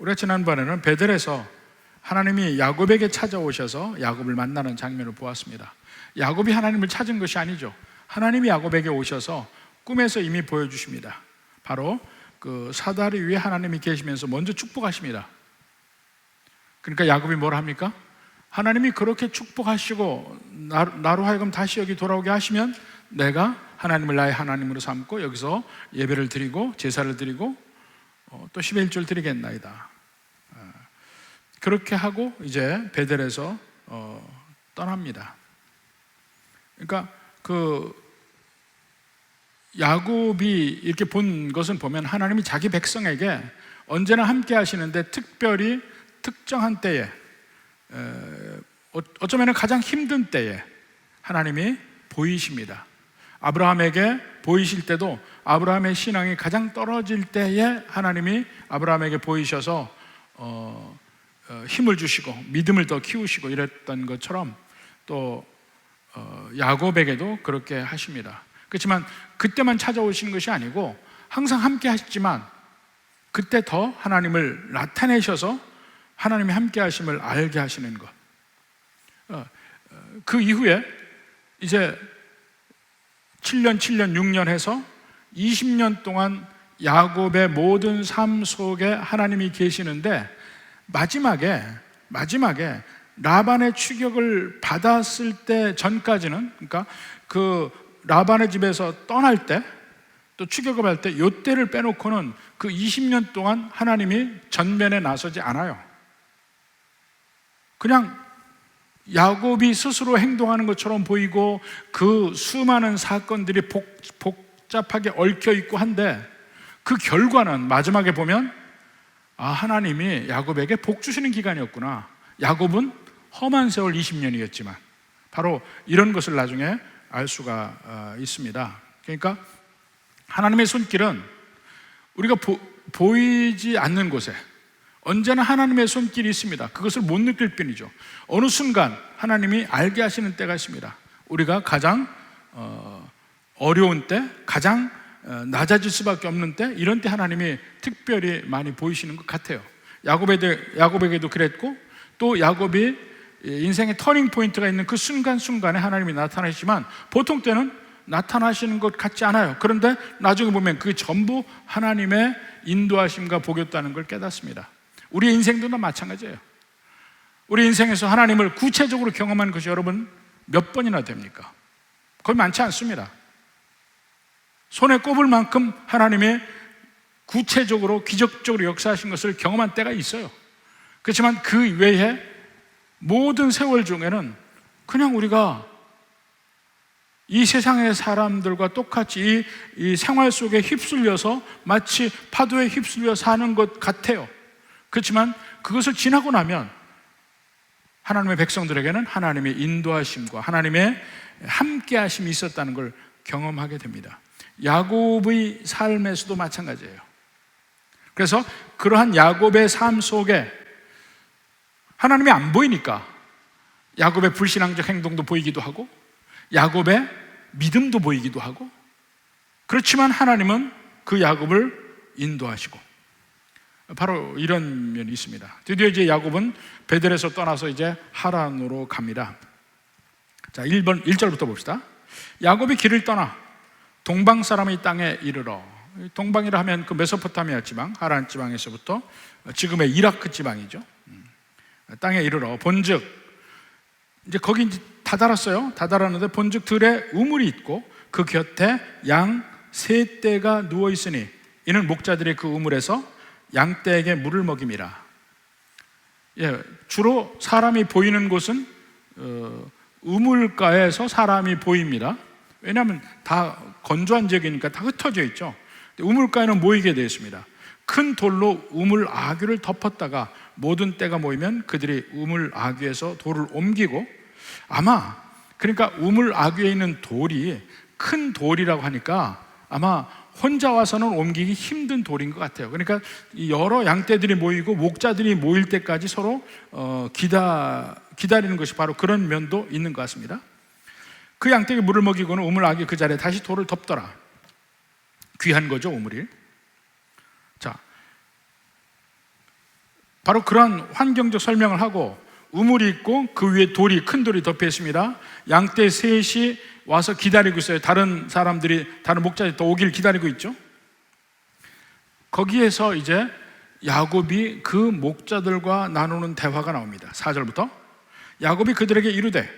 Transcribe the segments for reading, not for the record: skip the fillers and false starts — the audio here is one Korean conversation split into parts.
우리가 지난번에는 베델에서 하나님이 야곱에게 찾아오셔서 야곱을 만나는 장면을 보았습니다. 야곱이 하나님을 찾은 것이 아니죠. 하나님이 야곱에게 오셔서 꿈에서 이미 보여주십니다. 바로 그 사다리 위에 하나님이 계시면서 먼저 축복하십니다. 그러니까 야곱이 뭘 합니까? 하나님이 그렇게 축복하시고 나로 하여금 다시 여기 돌아오게 하시면 내가 하나님을 나의 하나님으로 삼고 여기서 예배를 드리고 제사를 드리고 또 10의 1조를 드리겠나이다. 그렇게 하고 이제 베델에서 떠납니다. 그러니까 그 야곱이 이렇게 본 것은 보면 하나님이 자기 백성에게 언제나 함께 하시는데 특별히 특정한 때에, 어쩌면 가장 힘든 때에 하나님이 보이십니다. 아브라함에게 보이실 때도 아브라함의 신앙이 가장 떨어질 때에 하나님이 아브라함에게 보이셔서 힘을 주시고 믿음을 더 키우시고 이랬던 것처럼 또 야곱에게도 그렇게 하십니다. 그렇지만 그때만 찾아오시는 것이 아니고 항상 함께 하시지만 그때 더 하나님을 나타내셔서 하나님이 함께 하심을 알게 하시는 것. 그 이후에 이제 7년, 6년 해서 20년 동안 야곱의 모든 삶 속에 하나님이 계시는데 마지막에 라반의 추격을 받았을 때 전까지는, 그러니까 그 라반의 집에서 떠날 때 또 추격을 받을 때 요때를 빼놓고는 그 20년 동안 하나님이 전면에 나서지 않아요. 그냥 야곱이 스스로 행동하는 것처럼 보이고 그 수많은 사건들이 복잡하게 얽혀 있고 한데 그 결과는 마지막에 보면 하나님이 야곱에게 복 주시는 기간이었구나. 야곱은 험한 세월 20년이었지만 바로 이런 것을 나중에 알 수가 있습니다. 그러니까 하나님의 손길은 우리가 보이지 않는 곳에 언제나 하나님의 손길이 있습니다. 그것을 못 느낄 뿐이죠. 어느 순간 하나님이 알게 하시는 때가 있습니다. 우리가 가장 어려운 때, 가장 낮아질 수밖에 없는 때, 이런 때 하나님이 특별히 많이 보이시는 것 같아요. 야곱에게도 그랬고 또 야곱이 인생의 터닝 포인트가 있는 그 순간순간에 하나님이 나타나시지만 보통 때는 나타나시는 것 같지 않아요. 그런데 나중에 보면 그게 전부 하나님의 인도하심과 복이었다는 걸 깨닫습니다. 우리의 인생도 마찬가지예요. 우리 인생에서 하나님을 구체적으로 경험한 것이 여러분 몇 번이나 됩니까? 거의 많지 않습니다. 손에 꼽을 만큼 하나님의 구체적으로 기적적으로 역사하신 것을 경험한 때가 있어요. 그렇지만 그 외에 모든 세월 중에는 그냥 우리가 이 세상의 사람들과 똑같이 이 생활 속에 휩쓸려서 마치 파도에 휩쓸려 사는 것 같아요. 그렇지만 그것을 지나고 나면 하나님의 백성들에게는 하나님의 인도하심과 하나님의 함께하심이 있었다는 걸 경험하게 됩니다. 야곱의 삶에서도 마찬가지예요. 그래서 그러한 야곱의 삶 속에 하나님이 안 보이니까 야곱의 불신앙적 행동도 보이기도 하고 야곱의 믿음도 보이기도 하고, 그렇지만 하나님은 그 야곱을 인도하시고 바로 이런 면이 있습니다. 드디어 이제 야곱은 베델에서 떠나서 이제 하란으로 갑니다. 자, 1절부터 봅시다. 야곱이 길을 떠나 동방 사람의 땅에 이르러, 동방이라 하면 그 메소포타미아 지방, 하란 지방에서부터 지금의 이라크 지방이죠. 땅에 이르러 본즉, 이제 거기 이제 다다랐어요. 다다랐는데 본즉 들에 우물이 있고 그 곁에 양 세 떼가 누워 있으니 이는 목자들이 그 우물에서 양떼에게 물을 먹임이라. 주로 사람이 보이는 곳은 우물가에서 사람이 보입니다. 왜냐하면 다 건조한 지역이니까 다 흩어져 있죠. 우물가에는 모이게 되어 있습니다. 큰 돌로 우물 아귀를 덮었다가 모든 떼가 모이면 그들이 우물 아귀에서 돌을 옮기고, 아마 그러니까 우물 아귀에 있는 돌이 큰 돌이라고 하니까 아마 혼자 와서는 옮기기 힘든 돌인 것 같아요. 그러니까 여러 양떼들이 모이고 목자들이 모일 때까지 서로 기다리는 것이 바로 그런 면도 있는 것 같습니다. 그 양떼에게 물을 먹이고는 우물 아귀 그 자리에 다시 돌을 덮더라. 귀한 거죠, 우물이. 자, 바로 그러한 환경적 설명을 하고 우물이 있고 그 위에 돌이, 큰 돌이 덮여 있습니다. 양떼 셋이 와서 기다리고 있어요. 다른 사람들이, 다른 목자들이 또 오길 기다리고 있죠. 거기에서 이제 야곱이 그 목자들과 나누는 대화가 나옵니다. 4절부터 야곱이 그들에게 이르되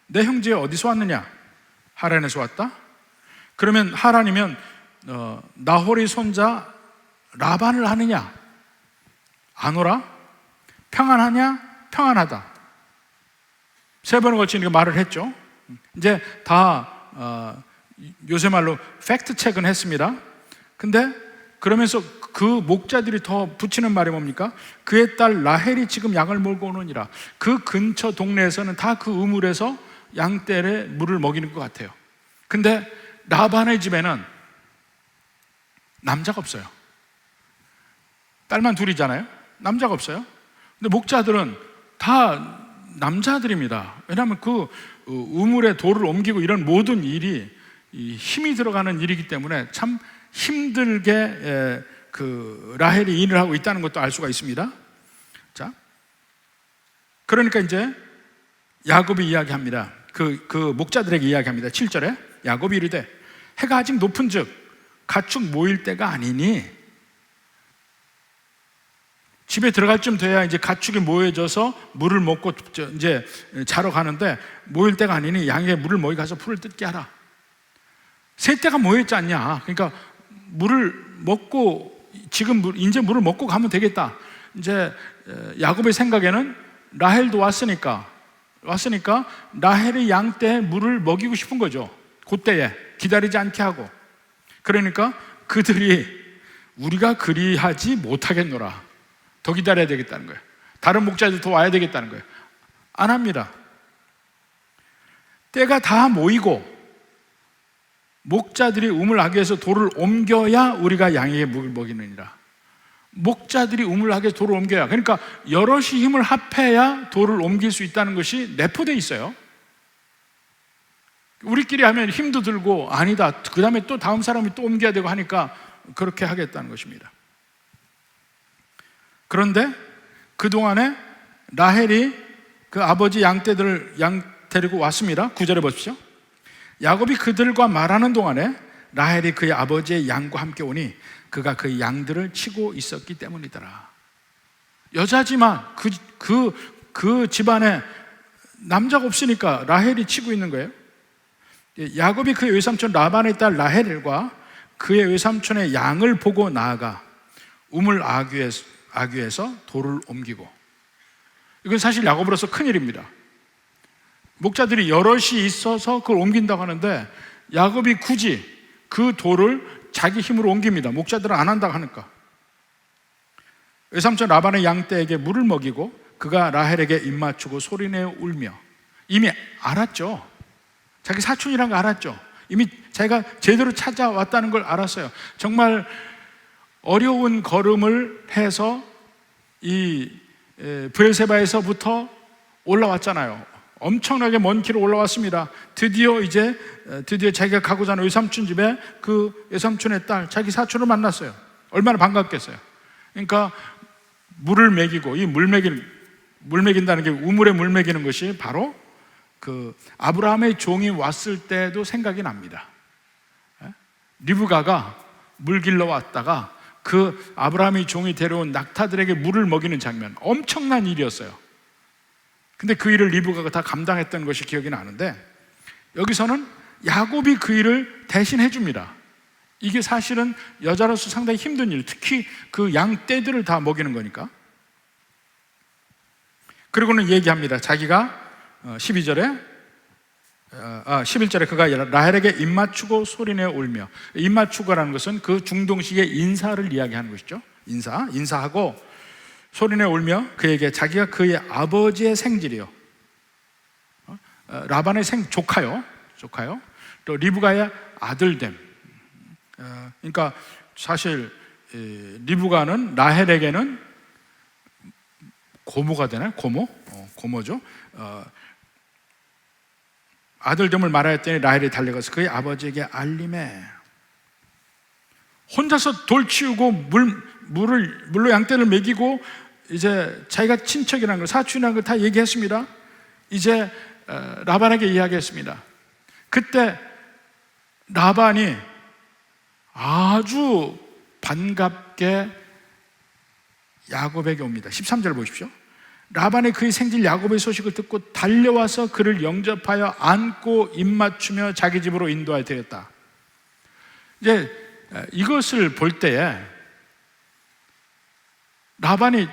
내 형제 어디서 왔느냐? 하란에서 왔다? 그러면 하란이면 나홀의 손자 라반을 아느냐? 아노라? 평안하냐? 평안하다. 3번을 걸쳐 이렇게 말을 했죠. 이제 다 요새 말로 팩트 체크는 했습니다. 근데 그러면서 그 목자들이 더 붙이는 말이 뭡니까? 그의 딸 라헬이 지금 양을 몰고 오느니라. 그 근처 동네에서는 다 그 우물에서 양떼에 물을 먹이는 것 같아요. 근데 라반의 집에는 남자가 없어요. 딸만 둘이잖아요. 남자가 없어요. 근데 목자들은 다 남자들입니다. 왜냐하면 그 우물에 돌을 옮기고 이런 모든 일이 힘이 들어가는 일이기 때문에 참 힘들게 그 라헬이 일을 하고 있다는 것도 알 수가 있습니다. 자, 그러니까 이제 야곱이 이야기합니다. 그 목자들에게 이야기합니다. 7절에 야곱이 이르되 해가 아직 높은즉 가축 모일 때가 아니니, 집에 들어갈 쯤 돼야 이제 가축이 모여져서 물을 먹고 이제 자러 가는데 모일 때가 아니니 양에게 물을 먹이 가서 풀을 뜯게 하라. 새 때가 모였지 않냐? 그러니까 물을 먹고 지금 이제 물을 먹고 가면 되겠다. 이제 야곱의 생각에는 라헬도 왔으니까 라헬의 양떼에 물을 먹이고 싶은 거죠. 그때에 기다리지 않게 하고. 그러니까 그들이 우리가 그리하지 못하겠노라. 더 기다려야 되겠다는 거예요. 다른 목자들 더 와야 되겠다는 거예요. 안 합니다. 때가 다 모이고 목자들이 우물 아귀에서 돌을 옮겨야 우리가 양에게 물을 먹이느니라. 목자들이 우물 아귀에서 돌을 옮겨야, 그러니까 여럿이 힘을 합해야 돌을 옮길 수 있다는 것이 내포되어 있어요. 우리끼리 하면 힘도 들고 아니다, 그 다음에 또 다음 사람이 또 옮겨야 되고 하니까 그렇게 하겠다는 것입니다. 그런데 그동안에 라헬이 그 아버지 양떼들을 데리고 왔습니다. 9절에 보십시오. 야곱이 그들과 말하는 동안에 라헬이 그의 아버지의 양과 함께 오니 그가 그의 양들을 치고 있었기 때문이더라. 여자지만 그 집안에 남자가 없으니까 라헬이 치고 있는 거예요. 야곱이 그의 외삼촌 라반의 딸 라헬과 그의 외삼촌의 양을 보고 나아가 우물 아귀에서 돌을 옮기고, 이건 사실 야곱으로서 큰일입니다. 목자들이 여럿이 있어서 그걸 옮긴다고 하는데 야곱이 굳이 그 돌을 자기 힘으로 옮깁니다. 목자들은 안 한다고 하니까. 외삼촌 라반의 양떼에게 물을 먹이고 그가 라헬에게 입 맞추고 소리내어 울며, 이미 알았죠. 자기 사촌이란 거 알았죠. 이미 자기가 제대로 찾아왔다는 걸 알았어요. 정말 어려운 걸음을 해서 이 브엘세바에서부터 올라왔잖아요. 엄청나게 먼 길을 올라왔습니다. 드디어 자기가 가고자 하는 외삼촌 집에 그 외삼촌의 딸, 자기 사촌을 만났어요. 얼마나 반갑겠어요. 그러니까 물을 먹이고, 이 물 먹인다는 게, 우물에 물 먹이는 것이 바로 그 아브라함의 종이 왔을 때도 생각이 납니다. 리브가가 물 길러 왔다가 그 아브라함의 종이 데려온 낙타들에게 물을 먹이는 장면, 엄청난 일이었어요. 근데 그 일을 리브가가 다 감당했던 것이 기억이 나는데, 여기서는 야곱이 그 일을 대신 해줍니다. 이게 사실은 여자로서 상당히 힘든 일, 특히 그 양떼들을 다 먹이는 거니까. 그리고는 얘기합니다. 자기가 11절에 그가 라헬에게 입 맞추고 소리내어 울며, 입 맞추고라는 것은 그 중동식의 인사를 이야기하는 것이죠. 인사하고 소리내어 울며 그에게 자기가 그의 아버지의 생질이요, 라반의 조카요, 또 리브가의 아들됨. 그러니까 사실 리브가는 라헬에게는 고모가 되나요? 고모죠. 아들됨을 말하였더니 라헬이 달려가서 그의 아버지에게 알림해. 혼자서 돌 치우고 물로 양떼를 먹이고 이제 자기가 친척이라는 걸, 사촌이라는 걸 다 얘기했습니다. 이제 라반에게 이야기했습니다. 그때 라반이 아주 반갑게 야곱에게 옵니다. 13절 보십시오. 라반의 그의 생질 야곱의 소식을 듣고 달려와서 그를 영접하여 안고 입맞추며 자기 집으로 인도하여 드렸다. 이제 이것을 볼 때에 라반이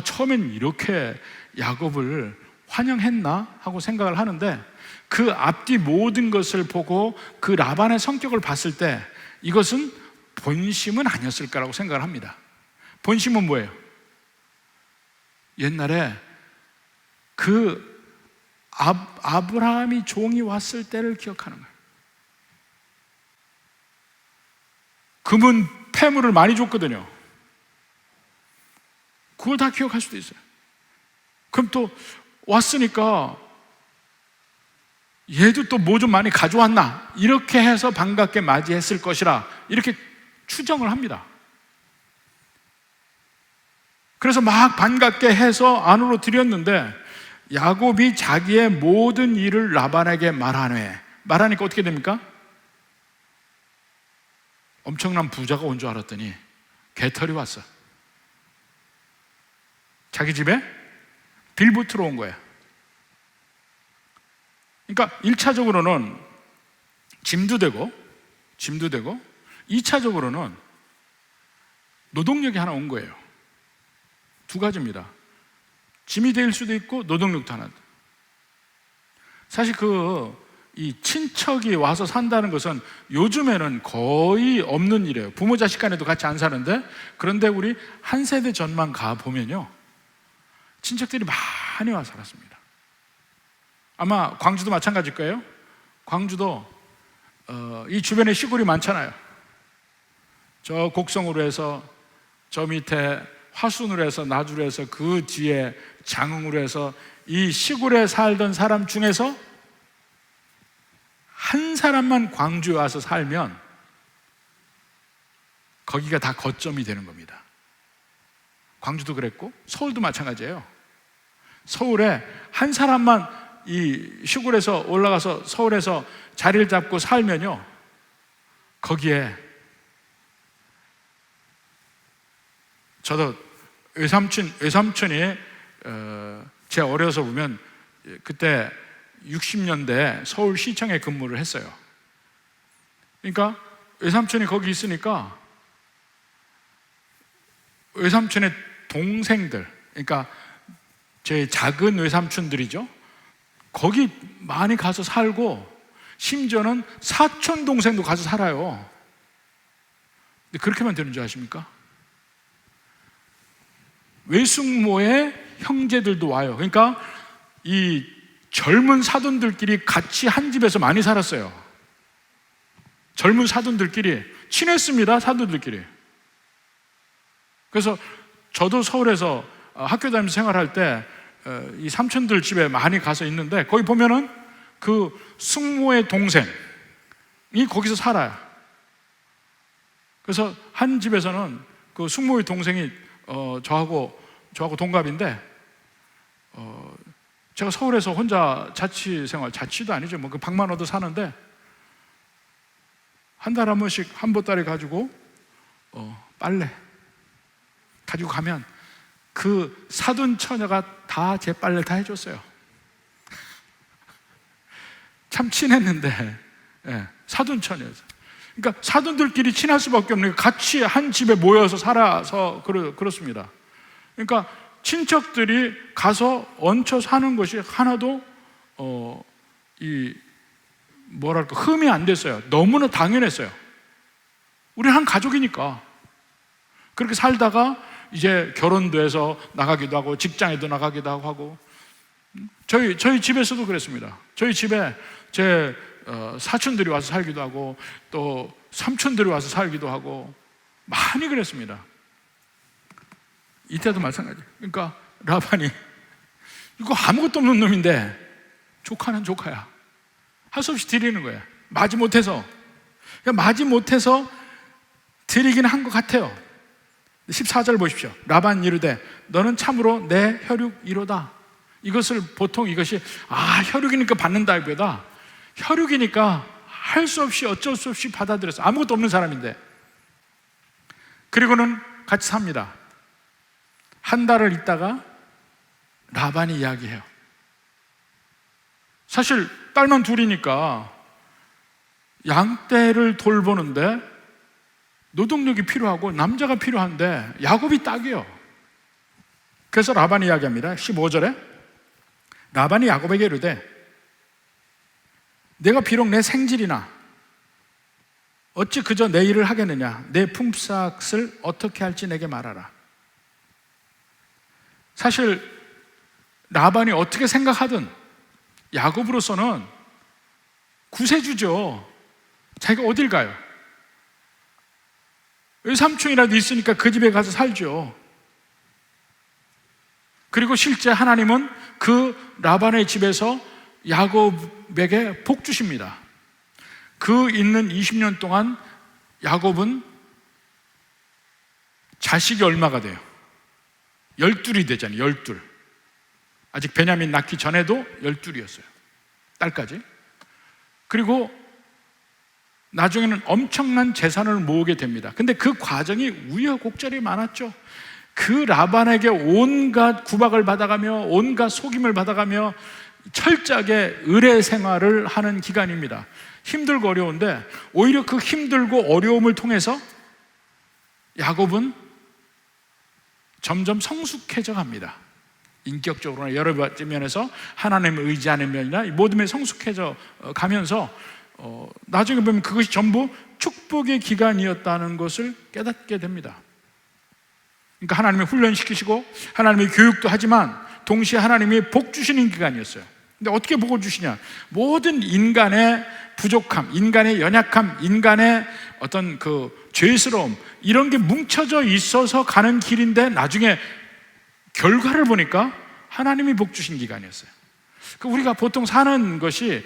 처음엔 이렇게 야곱을 환영했나 하고 생각을 하는데, 그 앞뒤 모든 것을 보고 그 라반의 성격을 봤을 때 이것은 본심은 아니었을 거라고 생각을 합니다. 본심은 뭐예요? 옛날에 그 아브라함이 종이 왔을 때를 기억하는 거예요. 금은 폐물을 많이 줬거든요. 그걸 다 기억할 수도 있어요. 그럼 또 왔으니까 얘도 또 뭐 좀 많이 가져왔나, 이렇게 해서 반갑게 맞이했을 것이라 이렇게 추정을 합니다. 그래서 막 반갑게 해서 안으로 들였는데 야곱이 자기의 모든 일을 라반에게 말하니까 어떻게 됩니까? 엄청난 부자가 온 줄 알았더니 개털이 왔어. 자기 집에 빌붙으러 온 거야. 그러니까 1차적으로는 짐도 되고 2차적으로는 노동력이 하나 온 거예요. 두 가지입니다. 짐이 될 수도 있고 노동력도 하나. 사실 이 친척이 와서 산다는 것은 요즘에는 거의 없는 일이에요. 부모 자식 간에도 같이 안 사는데, 그런데 우리 한 세대 전만 가보면요, 친척들이 많이 와서 살았습니다. 아마 광주도 마찬가지일 거예요. 광주도 이 주변에 시골이 많잖아요. 저 곡성으로 해서, 저 밑에 화순으로 해서, 나주로 해서, 그 뒤에 장흥으로 해서, 이 시골에 살던 사람 중에서 한 사람만 광주에 와서 살면 거기가 다 거점이 되는 겁니다. 광주도 그랬고 서울도 마찬가지예요. 서울에 한 사람만 이 시골에서 올라가서 서울에서 자리를 잡고 살면요, 거기에 저도 외삼촌이 제가 어려서 보면 그때 60년대 서울시청에 근무를 했어요. 그러니까 외삼촌이 거기 있으니까 외삼촌의 동생들, 그러니까 제 작은 외삼촌들이죠, 거기 많이 가서 살고 심지어는 사촌 동생도 가서 살아요. 근데 그렇게만 되는 줄 아십니까? 외숙모의 형제들도 와요. 그러니까 이 젊은 사돈들끼리 같이 한 집에서 많이 살았어요. 젊은 사돈들끼리 친했습니다. 사돈들끼리. 그래서 저도 서울에서 학교 다니면서 생활할 때 이 삼촌들 집에 많이 가서 있는데, 거기 보면은 그 숙모의 동생이 거기서 살아요. 그래서 한 집에서는 그 숙모의 동생이 저하고 동갑인데, 제가 서울에서 혼자 자취도 아니죠, 뭐 그 방만 얻어 사는데, 한 달에 한 번씩 한 보따리 가지고 빨래 가지고 가면 그 사돈 처녀가 다 제 빨래를 다 해줬어요. 참 친했는데, 사돈 처녀였어요. 그러니까 사돈들끼리 친할 수밖에 없는 게 같이 한 집에 모여서 살아서 그렇습니다. 그러니까 친척들이 가서 얹혀 사는 것이 하나도 흠이 안 됐어요. 너무나 당연했어요. 우리는 한 가족이니까. 그렇게 살다가 이제 결혼도 해서 나가기도 하고, 직장에도 나가기도 하고. 저희 집에서도 그랬습니다. 저희 집에 제 사촌들이 와서 살기도 하고, 또 삼촌들이 와서 살기도 하고, 많이 그랬습니다. 이때도 마찬가지. 그러니까 라반이 이거 아무것도 없는 놈인데 조카는 조카야, 할 수 없이 드리는 거야. 마지못해서 드리긴 한 것 같아요. 14절 보십시오. 라반 이르되 너는 참으로 내 혈육이로다. 이것을 보통 이것이 혈육이니까 받는다기보다 혈육이니까 할 수 없이 어쩔 수 없이 받아들였어. 아무것도 없는 사람인데. 그리고는 같이 삽니다. 한 달을 있다가 라반이 이야기해요. 사실 딸만 둘이니까 양떼를 돌보는데 노동력이 필요하고 남자가 필요한데 야곱이 딱이에요. 그래서 라반이 이야기합니다. 15절에 라반이 야곱에게 이르되 내가 비록 내 생질이나 어찌 그저 내 일을 하겠느냐. 내 품삯을 어떻게 할지 내게 말하라. 사실 라반이 어떻게 생각하든 야곱으로서는 구세주죠. 자기가 어딜 가요? 외삼촌이라도 있으니까 그 집에 가서 살죠. 그리고 실제 하나님은 그 라반의 집에서 야곱에게 복 주십니다. 그 있는 20년 동안 야곱은 자식이 얼마가 돼요? 12이 되잖아요. 12. 아직 베냐민 낳기 전에도 12이었어요. 딸까지. 그리고 나중에는 엄청난 재산을 모으게 됩니다. 근데 그 과정이 우여곡절이 많았죠. 그 라반에게 온갖 구박을 받아가며 온갖 속임을 받아가며 철저하게 의뢰 생활을 하는 기간입니다. 힘들고 어려운데 오히려 그 힘들고 어려움을 통해서 야곱은 점점 성숙해져 갑니다. 인격적으로나 여러 면에서 하나님을 의지하는 면이나 모든 면에 성숙해져 가면서 나중에 보면 그것이 전부 축복의 기간이었다는 것을 깨닫게 됩니다. 그러니까 하나님이 훈련시키시고 하나님이 교육도 하지만 동시에 하나님이 복 주시는 기간이었어요. 근데 어떻게 복을 주시냐? 모든 인간의 부족함, 인간의 연약함, 인간의 어떤 그 죄스러움 이런 게 뭉쳐져 있어서 가는 길인데 나중에 결과를 보니까 하나님이 복 주신 기간이었어요. 우리가 보통 사는 것이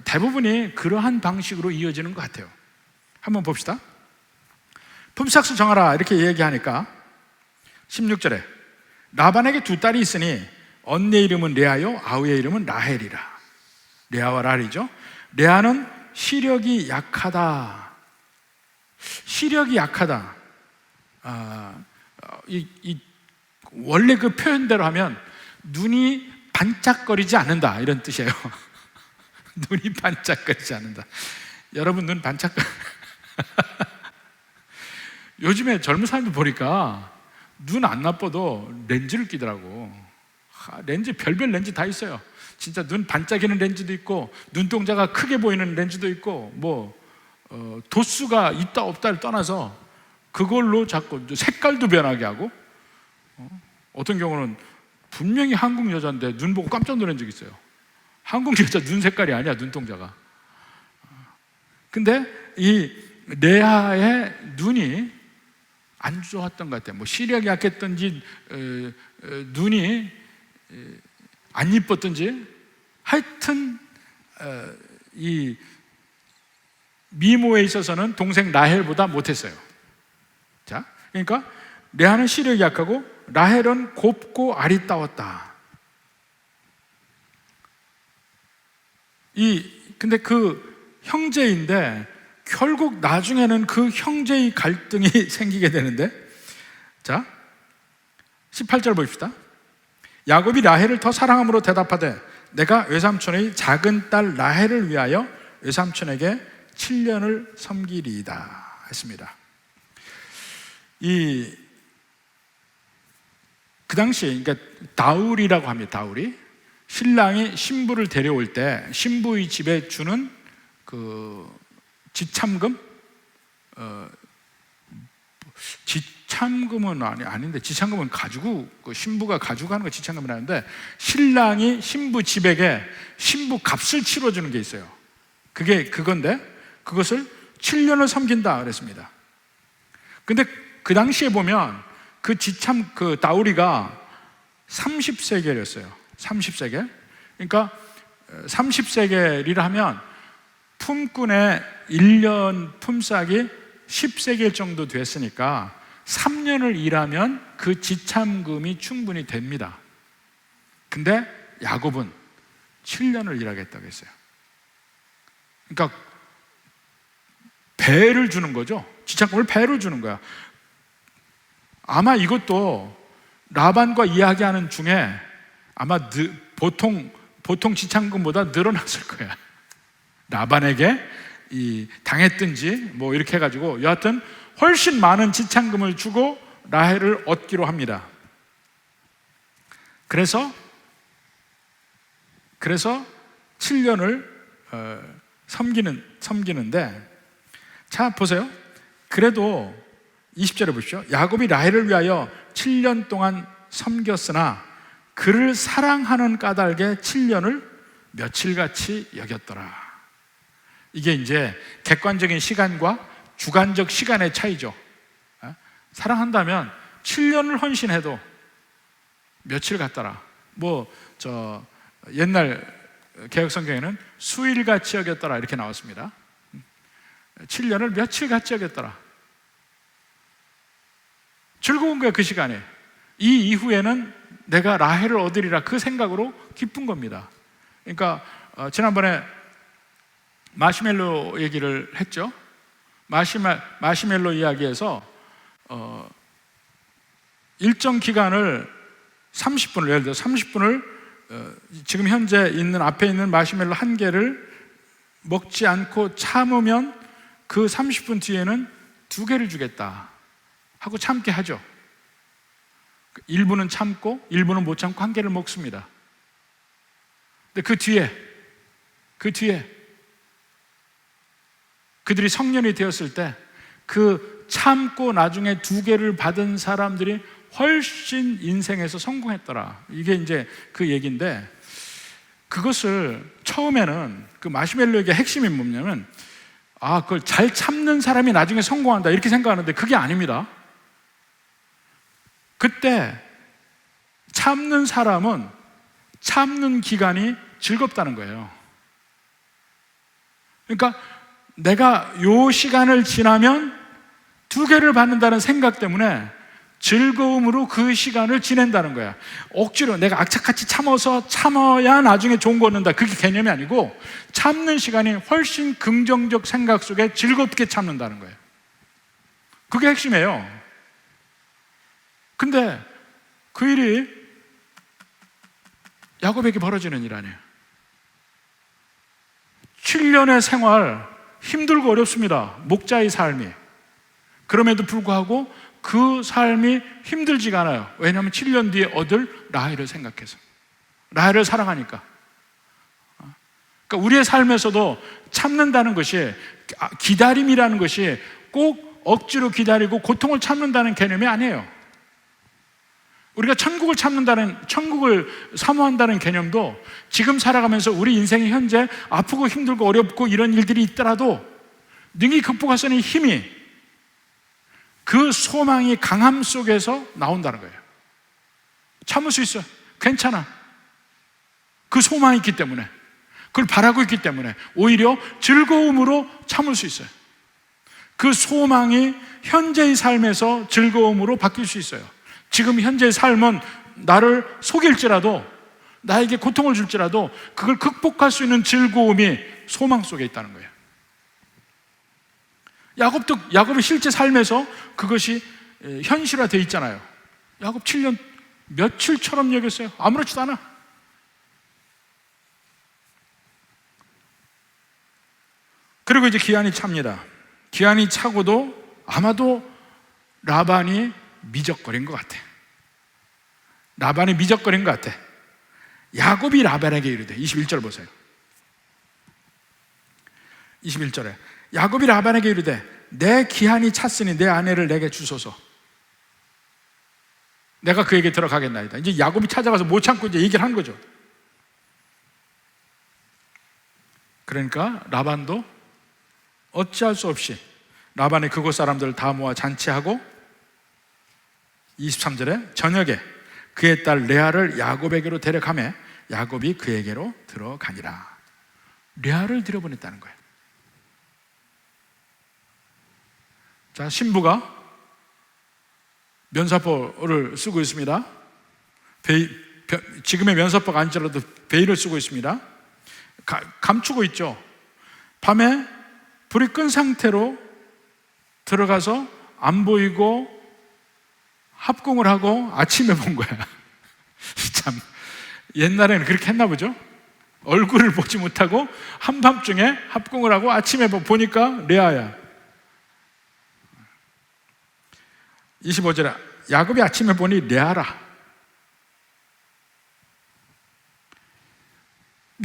대부분이 그러한 방식으로 이어지는 것 같아요. 한번 봅시다. 품삯을 정하라 이렇게 얘기하니까 16절에 라반에게 두 딸이 있으니 언니의 이름은 레아요 아우의 이름은 라헬이라. 레아와 라헬이죠. 레아는 시력이 약하다. 시력이 약하다. 원래 그 표현대로 하면 눈이 반짝거리지 않는다 이런 뜻이에요. 눈이 반짝거리지 않는다. 여러분 눈 반짝거리 요즘에 젊은 사람들 보니까 눈 안 나빠도 렌즈를 끼더라고. 렌즈 별별 렌즈 다 있어요. 진짜 눈 반짝이는 렌즈도 있고 눈동자가 크게 보이는 렌즈도 있고 도수가 있다 없다를 떠나서 그걸로 자꾸 색깔도 변하게 하고 어떤 경우는 분명히 한국 여자인데 눈 보고 깜짝 놀란 적이 있어요. 한국 여자 눈 색깔이 아니야, 눈동자가. 근데 이 레아의 눈이 안 좋았던 것 같아요. 시력이 약했던지 눈이 안 이뻤던지 하여튼 이 미모에 있어서는 동생 라헬보다 못했어요. 자, 그러니까 레아는 시력이 약하고 라헬은 곱고 아리따웠다. 근데 그 형제인데 결국 나중에는 그 형제의 갈등이 생기게 되는데, 자 18절 보십시다. 야곱이 라헬을 더 사랑함으로 대답하되 내가 외삼촌의 작은 딸 라헬을 위하여 외삼촌에게 7년을 섬기리이다 했습니다. 그 당시에 그러니까 다울이라고 합니다. 다울이 신랑이 신부를 데려올 때 신부의 집에 주는 그 지참금, 지참금은 아닌데 지참금은 가지고 그 신부가 가지고 가는 거 지참금이라는데 신랑이 신부 집에게 신부 값을 치러주는 게 있어요. 그게 그건데 그것을 7년을 섬긴다 그랬습니다. 근데 그 당시에 보면 그 다우리가 30세겔이었어요. 30세겔. 그러니까 30세겔이라 하면 품꾼의 1년 품삯이 10세겔 정도 됐으니까 3년을 일하면 그 지참금이 충분히 됩니다. 근데 야곱은 7년을 일하겠다고 했어요. 그러니까 배를 주는 거죠. 지참금을 배로 주는 거야. 아마 이것도 라반과 이야기하는 중에 아마 보통 지참금보다 늘어났을 거야. 라반에게 당했든지 뭐 이렇게 해가지고 여하튼 훨씬 많은 지참금을 주고 라헬을 얻기로 합니다. 그래서 7년을 섬기는데, 자 보세요. 그래도 20절에 보십시오. 야곱이 라헬을 위하여 7년 동안 섬겼으나 그를 사랑하는 까닭에 7년을 며칠같이 여겼더라. 이게 이제 객관적인 시간과 주관적 시간의 차이죠. 사랑한다면 7년을 헌신해도 며칠 같더라. 옛날 개혁성경에는 수일같이 여겼더라 이렇게 나왔습니다. 7년을 며칠같이 여겼더라. 즐거운 거야 그 시간에. 이 이후에는 내가 라헬을 얻으리라 그 생각으로 기쁜 겁니다. 그러니까 지난번에 마시멜로 얘기를 했죠. 마시멜로 이야기에서 일정 기간을 30분을, 예를 들어 30분을 지금 현재 있는 앞에 있는 마시멜로 한 개를 먹지 않고 참으면 그 30분 뒤에는 2개를 주겠다 하고 참게 하죠. 일부는 참고 일부는 못 참고 1개를 먹습니다. 근데 그 뒤에 그들이 성년이 되었을 때 그 참고 나중에 2개를 받은 사람들이 훨씬 인생에서 성공했더라. 이게 이제 그 얘기인데, 그것을 처음에는 그 마시멜로에게 핵심이 뭐냐면 그걸 잘 참는 사람이 나중에 성공한다 이렇게 생각하는데 그게 아닙니다. 그때 참는 사람은 참는 기간이 즐겁다는 거예요. 그러니까 내가 요 시간을 지나면 2개를 받는다는 생각 때문에 즐거움으로 그 시간을 지낸다는 거야. 억지로 내가 악착같이 참아야 나중에 좋은 거 얻는다, 그게 개념이 아니고 참는 시간이 훨씬 긍정적 생각 속에 즐겁게 참는다는 거예요. 그게 핵심이에요. 근데 그 일이 야곱에게 벌어지는 일 아니에요. 7년의 생활 힘들고 어렵습니다. 목자의 삶이. 그럼에도 불구하고 그 삶이 힘들지가 않아요. 왜냐하면 7년 뒤에 얻을 라헬을 생각해서, 라헬을 사랑하니까. 그러니까 우리의 삶에서도 참는다는 것이, 기다림이라는 것이 꼭 억지로 기다리고 고통을 참는다는 개념이 아니에요. 우리가 천국을 사모한다는 개념도 지금 살아가면서 우리 인생이 현재 아프고 힘들고 어렵고 이런 일들이 있더라도 능히 극복할 수 있는 힘이, 그 소망이 강함 속에서 나온다는 거예요. 참을 수 있어요. 괜찮아. 그 소망이 있기 때문에, 그걸 바라고 있기 때문에 오히려 즐거움으로 참을 수 있어요. 그 소망이 현재의 삶에서 즐거움으로 바뀔 수 있어요. 지금 현재의 삶은 나를 속일지라도, 나에게 고통을 줄지라도 그걸 극복할 수 있는 즐거움이 소망 속에 있다는 거예요. 야곱의 실제 삶에서 그것이 현실화되어 있잖아요. 야곱 7년 며칠처럼 여겼어요. 아무렇지도 않아. 그리고 이제 기한이 찹니다. 기한이 차고도 아마도 라반이 미적거린 것 같아. 라반이 미적거린 것 같아. 야곱이 라반에게 이르되, 21절 보세요. 21절에 야곱이 라반에게 이르되 내 기한이 찼으니 내 아내를 내게 주소서. 내가 그에게 들어가겠나이다. 이제 야곱이 찾아가서 못 참고 이제 얘기를 한 거죠. 그러니까 라반도 어찌할 수 없이 라반이 그곳 사람들을 다 모아 잔치하고 23절에 저녁에 그의 딸 레아를 야곱에게로 데려가매 야곱이 그에게로 들어가니라. 레아를 들여보냈다는 거예요. 자, 신부가 면사포를 쓰고 있습니다. 지금의 면사포가 아니더라도 베일을 쓰고 있습니다. 감추고 있죠. 밤에 불이 끈 상태로 들어가서 안 보이고 합궁을 하고 아침에 본 거야. 참, 옛날에는 그렇게 했나 보죠. 얼굴을 보지 못하고 한밤중에 합궁을 하고 아침에 보니까 레아야. 25절에 야곱이 아침에 보니 레아라.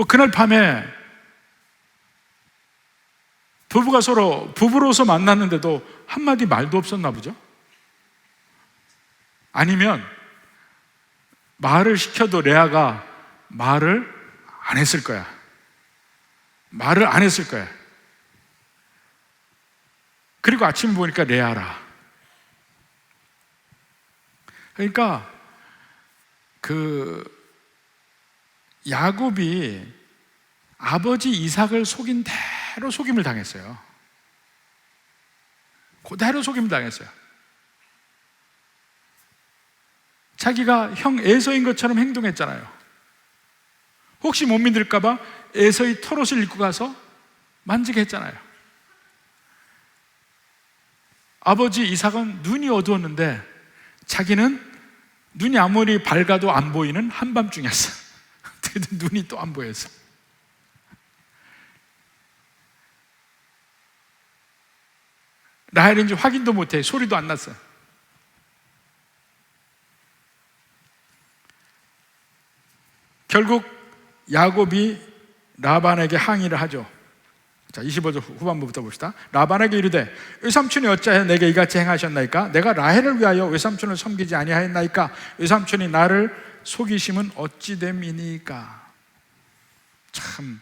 그날 밤에 부부가 서로 부부로서 만났는데도 한마디 말도 없었나 보죠. 아니면 말을 시켜도 레아가 말을 안 했을 거야. 말을 안 했을 거야. 그리고 아침에 보니까 레아라. 그러니까 야곱이 아버지 이삭을 속인 대로 속임을 당했어요. 그대로 속임을 당했어요. 자기가 형 에서인 것처럼 행동했잖아요. 혹시 못 믿을까 봐 에서의 털옷을 입고 가서 만지게 했잖아요. 아버지 이삭은 눈이 어두웠는데 자기는 눈이 아무리 밝아도 안 보이는 한밤중이었어. 눈이 또 안 보였어. 라헬인지 확인도 못해. 소리도 안 났어. 결국 야곱이 라반에게 항의를 하죠. 자, 25절 후반부부터 봅시다. 라반에게 이르되 외삼촌이 어찌하여 내게 이같이 행하셨나이까? 내가 라헬을 위하여 외삼촌을 섬기지 아니하였나이까? 외삼촌이 나를 속이심은 어찌 됨이니까? 참,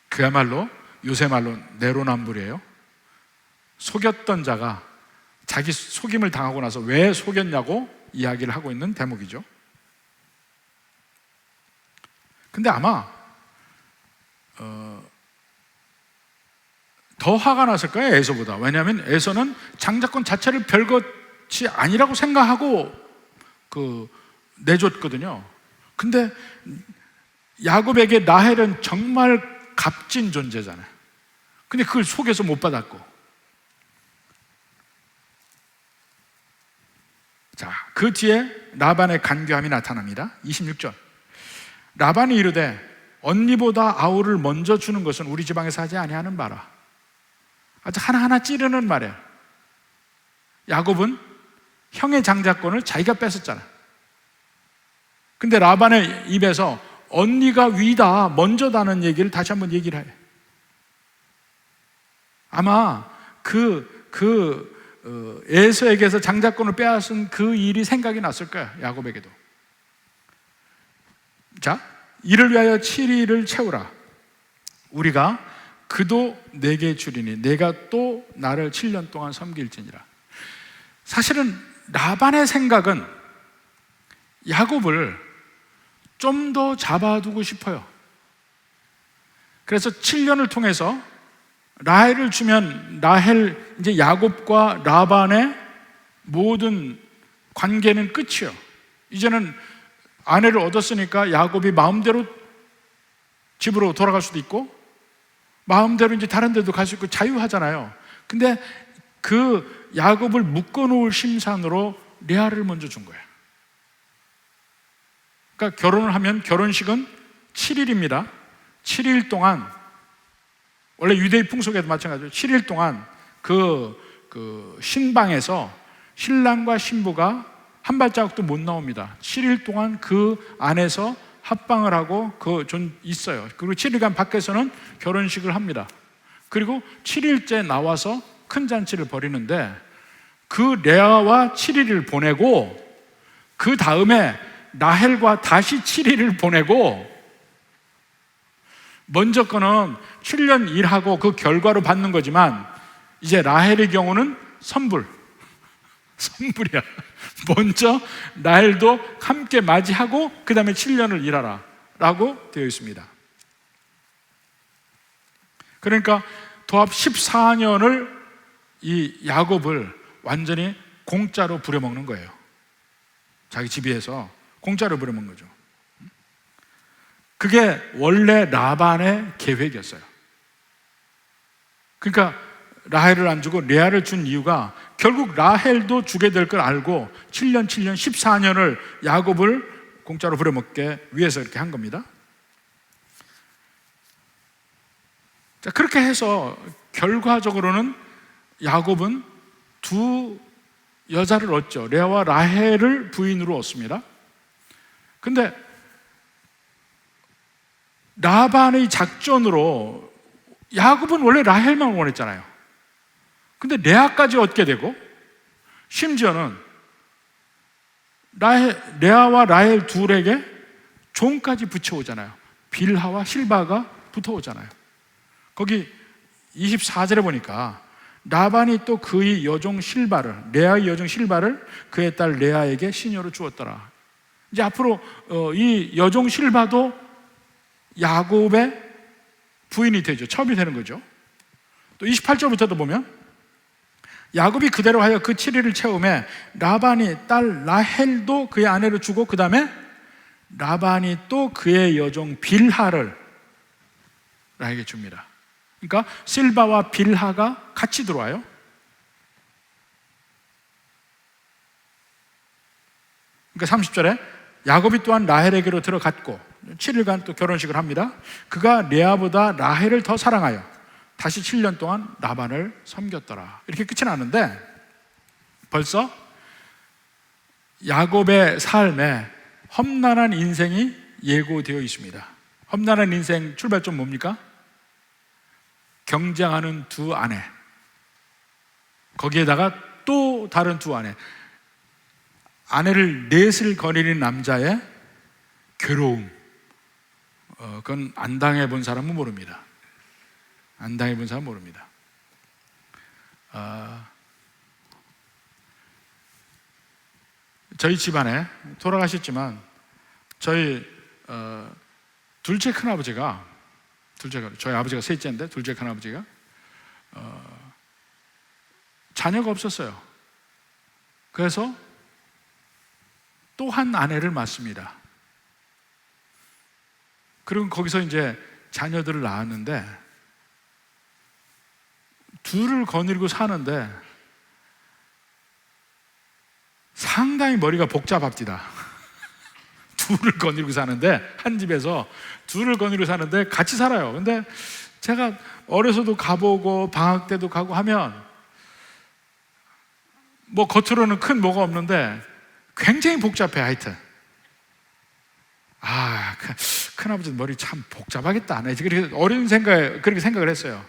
그야말로 요새 말로 내로남불이에요. 속였던 자가 자기 속임을 당하고 나서 왜 속였냐고 이야기를 하고 있는 대목이죠. 근데 아마 더 화가 났을 거예요, 에서보다. 왜냐하면 에서는 장자권 자체를 별것이 아니라고 생각하고 내줬거든요. 근데 야곱에게 라헬은 정말 값진 존재잖아요. 근데 그걸 속여서 못 받았고. 자, 그 뒤에 라반의 간교함이 나타납니다. 26절. 라반이 이르되 언니보다 아우를 먼저 주는 것은 우리 지방에서 하지 아니하는 바라. 아주 하나하나 찌르는 말이에요. 야곱은 형의 장자권을 자기가 뺏었잖아. 근데 라반의 입에서 언니가 위다, 먼저다는 얘기를 다시 한번 얘기를 해요. 아마 에서에게서 장자권을 빼앗은 그 일이 생각이 났을 거야, 야곱에게도. 자, 이를 위하여 7일을 채우라. 우리가 그도 내게 주리니 내가 또 나를 7년 동안 섬길지니라. 사실은 라반의 생각은 야곱을 좀 더 잡아두고 싶어요. 그래서 7년을 통해서 라헬을 주면 라헬, 이제 야곱과 라반의 모든 관계는 끝이에요. 이제는 아내를 얻었으니까 야곱이 마음대로 집으로 돌아갈 수도 있고 마음대로 이제 다른 데도 갈 수 있고 자유하잖아요. 근데 그 야곱을 묶어놓을 심산으로 레아를 먼저 준 거예요. 그러니까 결혼을 하면 결혼식은 7일입니다. 7일 동안, 원래 유대의 풍속에도 마찬가지로 7일 동안 그 신방에서 신랑과 신부가 한 발자국도 못 나옵니다. 7일 동안 그 안에서 합방을 하고 있어요. 그리고 7일간 밖에서는 결혼식을 합니다. 그리고 7일째 나와서 큰 잔치를 벌이는데 그 레아와 7일을 보내고 그 다음에 라헬과 다시 7일을 보내고 먼저 거는 7년 일하고 그 결과로 받는 거지만 이제 라헬의 경우는 선불이야. 먼저 라헬도 함께 맞이하고 그 다음에 7년을 일하라 라고 되어 있습니다. 그러니까 도합 14년을 이 야곱을 완전히 공짜로 부려먹는 거예요. 자기 집에서 공짜로 부려먹는 거죠. 그게 원래 라반의 계획이었어요. 그러니까 라헬을 안 주고 레아를 준 이유가 결국 라헬도 주게 될 걸 알고 7년 14년을 야곱을 공짜로 부려먹게 위해서 이렇게 한 겁니다. 자, 그렇게 해서 결과적으로는 야곱은 두 여자를 얻죠. 레아와 라헬을 부인으로 얻습니다. 근데 라반의 작전으로 야곱은 원래 라헬만 원했잖아요. 근데 레아까지 얻게 되고 심지어는 레아와 라헬 둘에게 종까지 붙여오잖아요. 빌하와 실바가 붙어오잖아요. 거기 24절에 보니까 라반이 또 그의 여종 실바를, 레아의 여종 실바를 그의 딸 레아에게 시녀로 주었더라. 이제 앞으로 이 여종 실바도 야곱의 부인이 되죠. 첩이 되는 거죠. 또 28절부터도 보면 야곱이 그대로 하여 그 7일을 채우매 라반이 딸 라헬도 그의 아내로 주고 그 다음에 라반이 또 그의 여종 빌하를 라헬에게 줍니다. 그러니까 실바와 빌하가 같이 들어와요. 그러니까 30절에 야곱이 또한 라헬에게로 들어갔고 7일간 또 결혼식을 합니다. 그가 레아보다 라헬을 더 사랑하여 다시 7년 동안 라반을 섬겼더라. 이렇게 끝이 나는데 벌써 야곱의 삶에 험난한 인생이 예고되어 있습니다. 험난한 인생 출발점 뭡니까? 경쟁하는 두 아내, 거기에다가 또 다른 두 아내, 아내를 넷을 거느리는 남자의 괴로움, 그건 안 당해본 사람은 모릅니다. 안 당해본 사람은 모릅니다. 저희 집안에 돌아가셨지만 저희 둘째 큰아버지가, 저희 아버지가 셋째인데 둘째 큰아버지가 자녀가 없었어요. 그래서 또 한 아내를 낳습니다. 그리고 거기서 이제 자녀들을 낳았는데 둘을 거느리고 사는데 상당히 머리가 복잡합니다. 둘을 거느리고 사는데, 한 집에서 둘을 거느리고 사는데 같이 살아요. 근데 제가 어려서도 가보고 방학 때도 가고 하면 뭐 겉으로는 큰 뭐가 없는데 굉장히 복잡해. 하여튼 큰아버지 머리 참 복잡하겠다. 그렇게 어린 생각에 그렇게 생각을 했어요.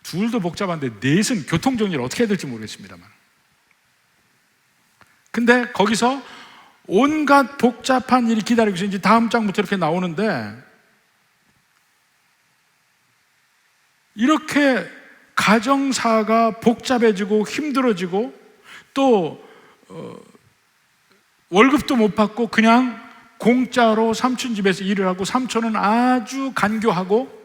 둘도 복잡한데 넷은 교통정리를 어떻게 해야 될지 모르겠습니다만. 근데 거기서 온갖 복잡한 일이 기다리고 있어요. 이제 다음 장부터 이렇게 나오는데 이렇게 가정사가 복잡해지고 힘들어지고 또 월급도 못 받고 그냥 공짜로 삼촌 집에서 일을 하고 삼촌은 아주 간교하고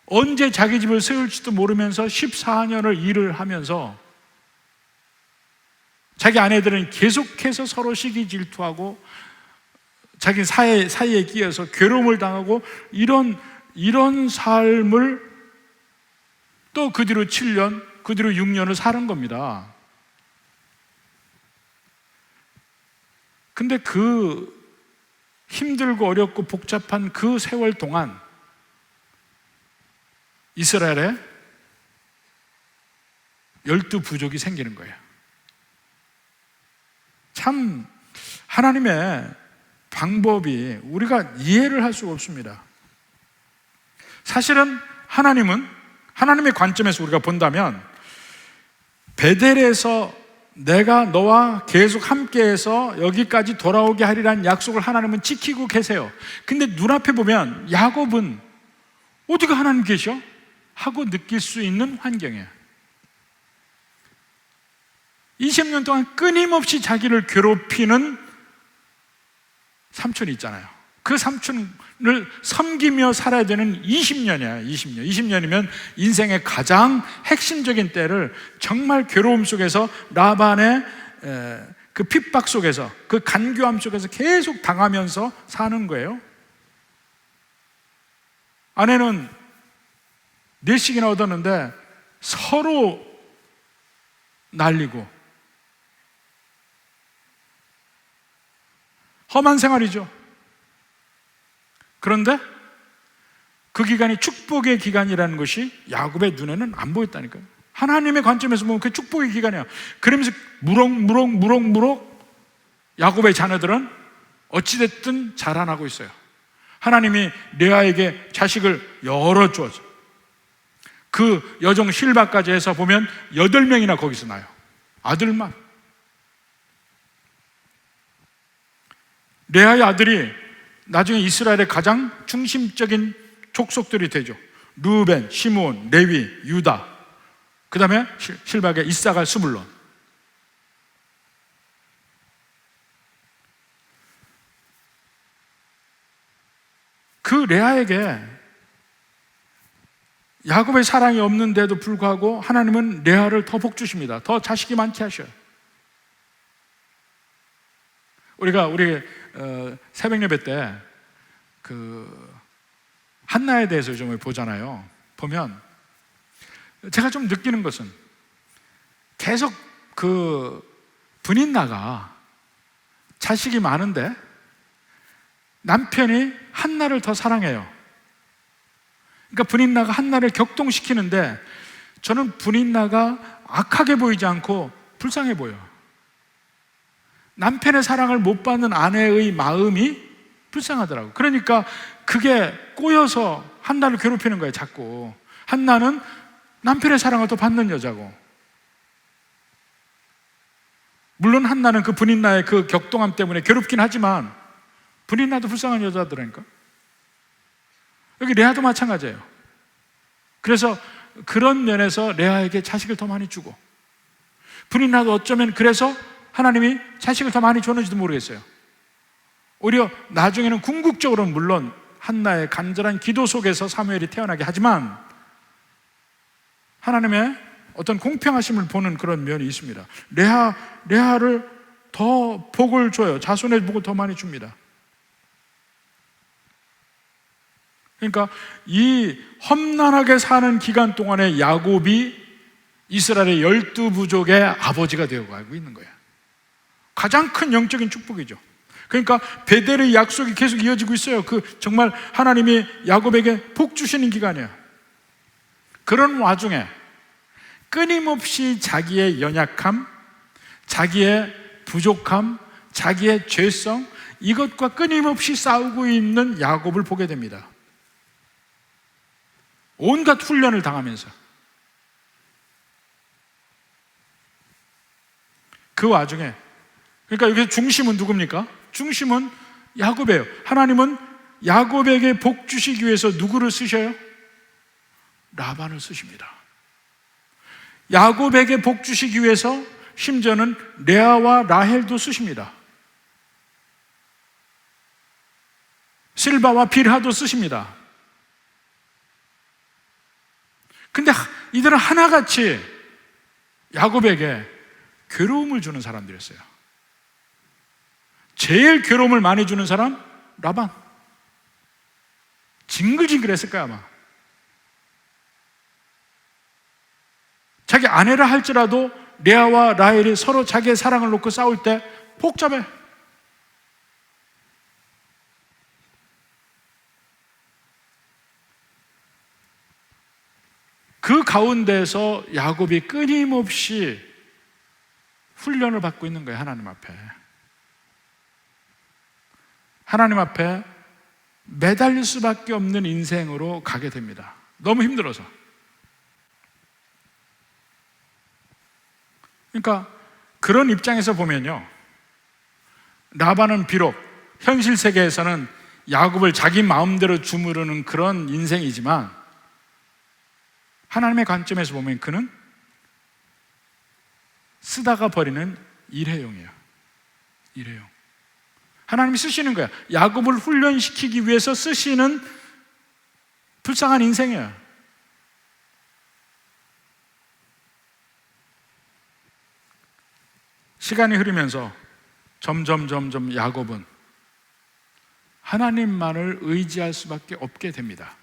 언제 자기 집을 세울지도 모르면서 14년을 일을 하면서 자기 아내들은 계속해서 서로 시기 질투하고 자기 사이에 끼어서 괴로움을 당하고 이런 삶을 또 그 뒤로 7년, 그 뒤로 6년을 사는 겁니다. 근데 그 힘들고 어렵고 복잡한 그 세월 동안 이스라엘에 12부족이 생기는 거예요. 참 하나님의 방법이 우리가 이해를 할 수가 없습니다. 사실은 하나님의 관점에서 우리가 본다면 베델에서 내가 너와 계속 함께해서 여기까지 돌아오게 하리라는 약속을 하나님은 지키고 계세요. 근데 눈앞에 보면 야곱은 어디가 하나님 계셔? 하고 느낄 수 있는 환경이에요. 20년 동안 끊임없이 자기를 괴롭히는 삼촌이 있잖아요. 그 삼촌을 섬기며 살아야 되는 20년이야. 20년이면 인생의 가장 핵심적인 때를 정말 괴로움 속에서, 라반의 그 핍박 속에서, 그 간교함 속에서 계속 당하면서 사는 거예요. 아내는 4씩이나 얻었는데 서로 날리고 험한 생활이죠. 그런데 그 기간이 축복의 기간이라는 것이 야곱의 눈에는 안 보였다니까요. 하나님의 관점에서 보면 그게 축복의 기간이야. 그러면서 무럭무럭 야곱의 자녀들은 어찌됐든 자라나고 있어요. 하나님이 레아에게 자식을 여러 주어서 그 여종 실바까지 해서 보면 8명이나 거기서 나요. 아들만. 레아의 아들이 나중에 이스라엘의 가장 중심적인 족속들이 되죠. 루벤, 시므온, 레위, 유다, 그 다음에 실박의 이사갈, 스불론. 그 레아에게 야곱의 사랑이 없는데도 불구하고 하나님은 레아를 더 복 주십니다. 더 자식이 많게 하셔요. 우리가 우리 새벽 예배 때 그 한나에 대해서 좀 보잖아요. 보면 제가 좀 느끼는 것은 계속 그 분인나가 자식이 많은데 남편이 한나를 더 사랑해요. 그러니까 분인나가 한나를 격동시키는데 저는 분인나가 악하게 보이지 않고 불쌍해 보여요. 남편의 사랑을 못 받는 아내의 마음이 불쌍하더라고요. 그러니까 그게 꼬여서 한나를 괴롭히는 거예요. 자꾸 한나는 남편의 사랑을 더 받는 여자고, 물론 한나는 그 분인나의 그 격동함 때문에 괴롭긴 하지만 분인나도 불쌍한 여자더라니까. 여기 레아도 마찬가지예요. 그래서 그런 면에서 레아에게 자식을 더 많이 주고, 분인나도 어쩌면 그래서 하나님이 자식을 더 많이 줬는지도 모르겠어요. 오히려 나중에는 궁극적으로는 물론 한나의 간절한 기도 속에서 사무엘이 태어나게 하지만 하나님의 어떤 공평하심을 보는 그런 면이 있습니다. 레아를 더 복을 줘요. 자손의 복을 더 많이 줍니다. 그러니까 이 험난하게 사는 기간 동안에 야곱이 이스라엘의 12부족의 아버지가 되어가고 있는 거예요. 가장 큰 영적인 축복이죠. 그러니까 베델의 약속이 계속 이어지고 있어요. 그 정말 하나님이 야곱에게 복 주시는 기간이에요. 그런 와중에 끊임없이 자기의 연약함, 자기의 부족함, 자기의 죄성, 이것과 끊임없이 싸우고 있는 야곱을 보게 됩니다. 온갖 훈련을 당하면서. 그 와중에, 그러니까 여기서 중심은 누굽니까? 중심은 야곱이에요. 하나님은 야곱에게 복 주시기 위해서 누구를 쓰셔요? 라반을 쓰십니다. 야곱에게 복 주시기 위해서 심지어는 레아와 라헬도 쓰십니다. 실바와 빌하도 쓰십니다. 근데 이들은 하나같이 야곱에게 괴로움을 주는 사람들이었어요. 제일 괴로움을 많이 주는 사람? 라반. 징글징글했을 거야 아마. 자기 아내라 할지라도 레아와 라헬이 서로 자기의 사랑을 놓고 싸울 때 복잡해. 그 가운데서 야곱이 끊임없이 훈련을 받고 있는 거예요. 하나님 앞에. 하나님 앞에 매달릴 수밖에 없는 인생으로 가게 됩니다. 너무 힘들어서. 그러니까 그런 입장에서 보면요, 라반은 비록 현실 세계에서는 야곱을 자기 마음대로 주무르는 그런 인생이지만 하나님의 관점에서 보면 그는 쓰다가 버리는 일회용이에요. 일회용. 하나님이 쓰시는 거야. 야곱을 훈련시키기 위해서 쓰시는 불쌍한 인생이에요. 시간이 흐르면서 점점 야곱은 하나님만을 의지할 수밖에 없게 됩니다.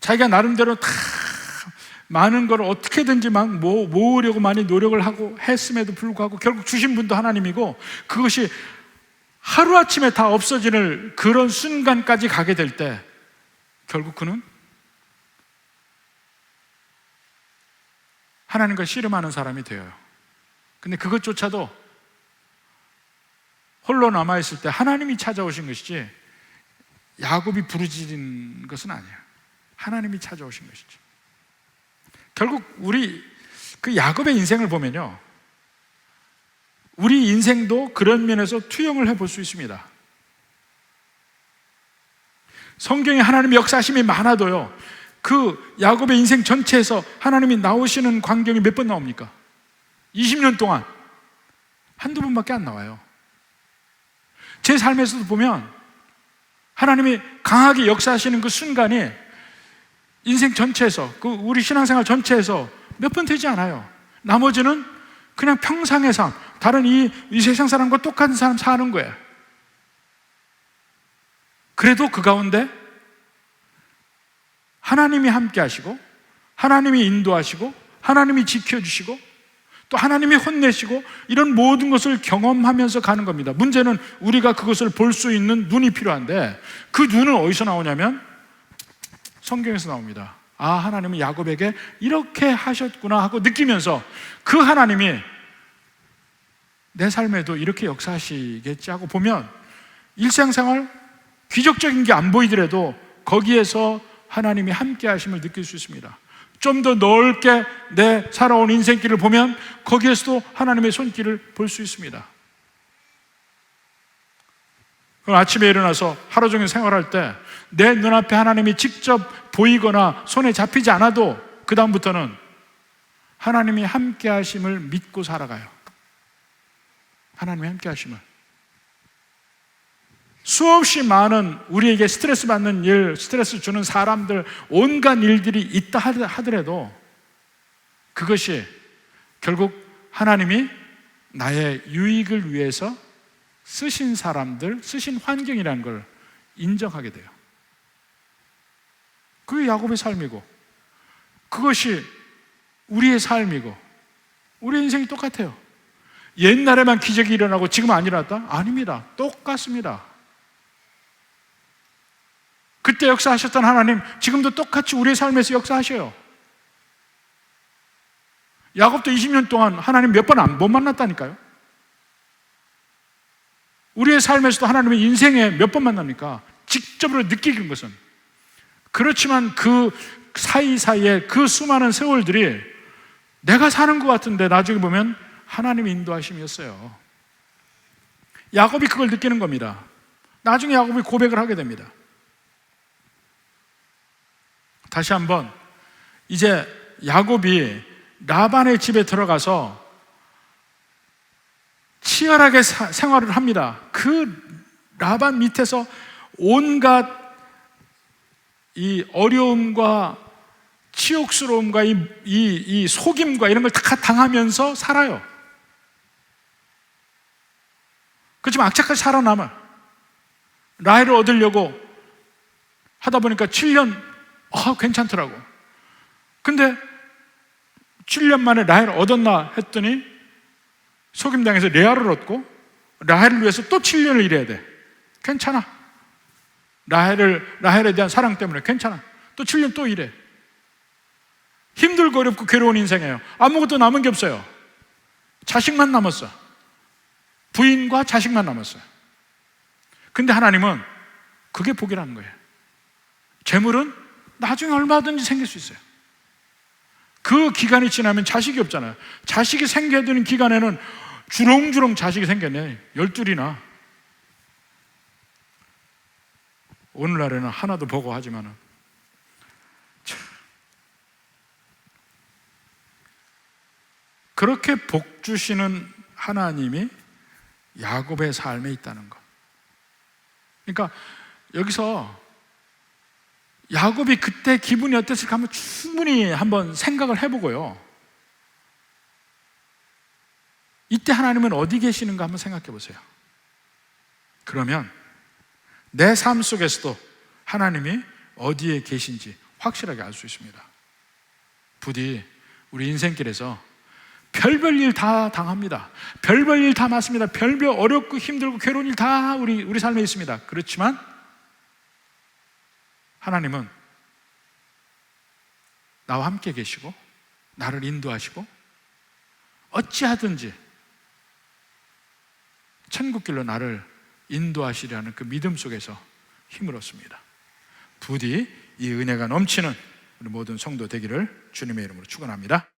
자기가 나름대로 다 많은 걸 어떻게든지 막 모으려고 많이 노력을 하고 했음에도 불구하고 결국 주신 분도 하나님이고, 그것이 하루아침에 다 없어지는 그런 순간까지 가게 될 때 결국 그는 하나님과 씨름하는 사람이 되어요. 근데 그것조차도 홀로 남아있을 때 하나님이 찾아오신 것이지 야곱이 부르짖은 것은 아니에요. 하나님이 찾아오신 것이죠. 결국 우리 그 야곱의 인생을 보면요, 우리 인생도 그런 면에서 투영을 해볼 수 있습니다. 성경에 하나님의 역사하심이 많아도요, 그 야곱의 인생 전체에서 하나님이 나오시는 광경이 몇 번 나옵니까? 20년 동안 한두 번밖에 안 나와요. 제 삶에서도 보면 하나님이 강하게 역사하시는 그 순간이 인생 전체에서, 그 우리 신앙생활 전체에서 몇 번 되지 않아요. 나머지는 그냥 평상의 삶, 다른 이 세상 사람과 똑같은 삶 사는 거예요. 그래도 그 가운데 하나님이 함께 하시고, 하나님이 인도하시고, 하나님이 지켜주시고, 또 하나님이 혼내시고, 이런 모든 것을 경험하면서 가는 겁니다. 문제는 우리가 그것을 볼 수 있는 눈이 필요한데, 그 눈은 어디서 나오냐면 성경에서 나옵니다. 아, 하나님은 야곱에게 이렇게 하셨구나 하고 느끼면서 그 하나님이 내 삶에도 이렇게 역사하시겠지 하고 보면 일상생활 기적적인 게 안 보이더라도 거기에서 하나님이 함께 하심을 느낄 수 있습니다. 좀 더 넓게 내 살아온 인생길을 보면 거기에서도 하나님의 손길을 볼 수 있습니다. 그럼 아침에 일어나서 하루 종일 생활할 때 내 눈앞에 하나님이 직접 보이거나 손에 잡히지 않아도 그 다음부터는 하나님이 함께 하심을 믿고 살아가요. 하나님이 함께 하심을. 수없이 많은 우리에게 스트레스 받는 일, 스트레스 주는 사람들, 온갖 일들이 있다 하더라도 그것이 결국 하나님이 나의 유익을 위해서 쓰신 사람들, 쓰신 환경이라는 걸 인정하게 돼요. 그게 야곱의 삶이고, 그것이 우리의 삶이고, 우리 인생이 똑같아요. 옛날에만 기적이 일어나고 지금은 안 일어났다? 아닙니다. 똑같습니다. 그때 역사하셨던 하나님 지금도 똑같이 우리의 삶에서 역사하셔요. 야곱도 20년 동안 하나님 몇 번 못 만났다니까요. 우리의 삶에서도 하나님의 인생에 몇 번 만납니까? 직접으로 느끼는 것은. 그렇지만 그 사이사이에 그 수많은 세월들이 내가 사는 것 같은데 나중에 보면 하나님의 인도하심이었어요. 야곱이 그걸 느끼는 겁니다. 나중에 야곱이 고백을 하게 됩니다. 다시 한번, 이제 야곱이 라반의 집에 들어가서 치열하게 생활을 합니다. 그 라반 밑에서 온갖 이 어려움과 치욕스러움과 이 속임과 이런 걸 다 당하면서 살아요. 그렇지만 악착같이 살아남아. 라헬을 얻으려고 하다 보니까 7년 괜찮더라고. 근데 7년 만에 라헬을 얻었나 했더니 속임당해서 레아를 얻고, 라헬을 위해서 또 7년을 일해야 돼. 괜찮아. 라헬에 대한 사랑 때문에 괜찮아. 또 7년 또 일해. 힘들고 어렵고 괴로운 인생이에요. 아무것도 남은 게 없어요. 자식만 남았어. 부인과 자식만 남았어요. 근데 하나님은 그게 복이라는 거예요. 재물은 나중에 얼마든지 생길 수 있어요. 그 기간이 지나면 자식이 없잖아요. 자식이 생겨야 되는 기간에는 주렁주렁 자식이 생겼네. 12이나. 오늘날에는 하나도 보고 하지만은 그렇게 복 주시는 하나님이 야곱의 삶에 있다는 것. 그러니까 여기서 야곱이 그때 기분이 어땠을까 한번 충분히 한번 생각을 해보고요, 이때 하나님은 어디 계시는가 한번 생각해 보세요. 그러면 내 삶 속에서도 하나님이 어디에 계신지 확실하게 알 수 있습니다. 부디 우리 인생길에서 별별 일 다 당합니다. 별별 일 다 맞습니다. 별별 어렵고 힘들고 괴로운 일 다 우리 삶에 있습니다. 그렇지만 하나님은 나와 함께 계시고 나를 인도하시고 어찌하든지 천국길로 나를 인도하시려는 그 믿음 속에서 힘을 얻습니다. 부디 이 은혜가 넘치는 우리 모든 성도 되기를 주님의 이름으로 축원합니다.